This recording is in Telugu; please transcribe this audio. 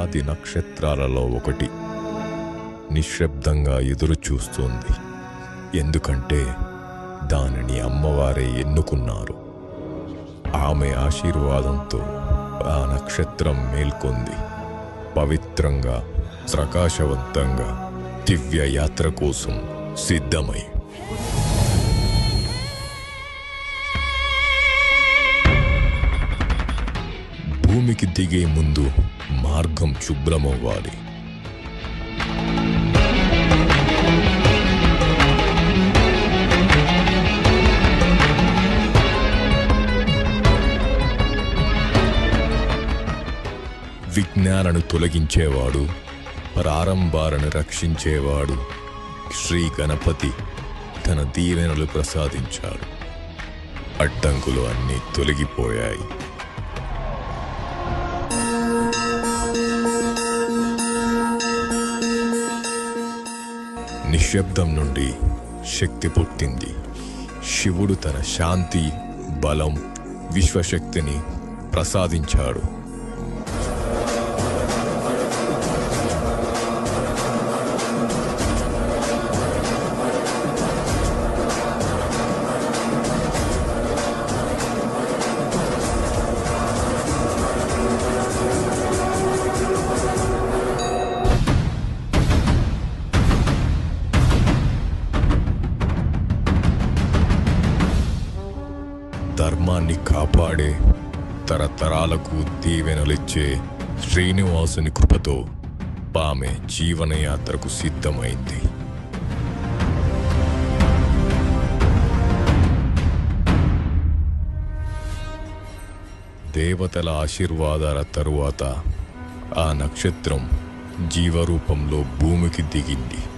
కోట్లాది నక్షత్రాలలో ఒకటి నిశ్శబ్దంగా ఎదురు చూస్తోంది. ఎందుకంటే దానిని అమ్మవారే ఎన్నుకున్నారు. ఆమె ఆశీర్వాదంతో ఆ నక్షత్రం మేల్కొంది. పవిత్రంగా, ప్రకాశవంతంగా, దివ్య యాత్ర కోసం సిద్ధమై. భూమికి దిగే ముందు మార్గం శుభ్రమవ్వాలి. విజ్ఞానాన్ని తొలగించేవాడు, ప్రారంభాలను రక్షించేవాడు శ్రీ గణపతి తన దీవెనలు ప్రసాదించాడు. అడ్డంకులు అన్నీ తొలగిపోయాయి. నిశ్శబ్దం నుండి శక్తి పుట్టింది. శివుడు తన శాంతి, బలం, విశ్వశక్తిని ప్రసాదించాడు. ధర్మాన్ని కాపాడే, తరతరాలకు దీవెనలిచ్చే శ్రీనివాసుని కృపతో ఆమె జీవనయాత్రకు సిద్ధమైంది. దేవతల ఆశీర్వాదాల తరువాత ఆ నక్షత్రం జీవరూపంలో భూమికి దిగింది.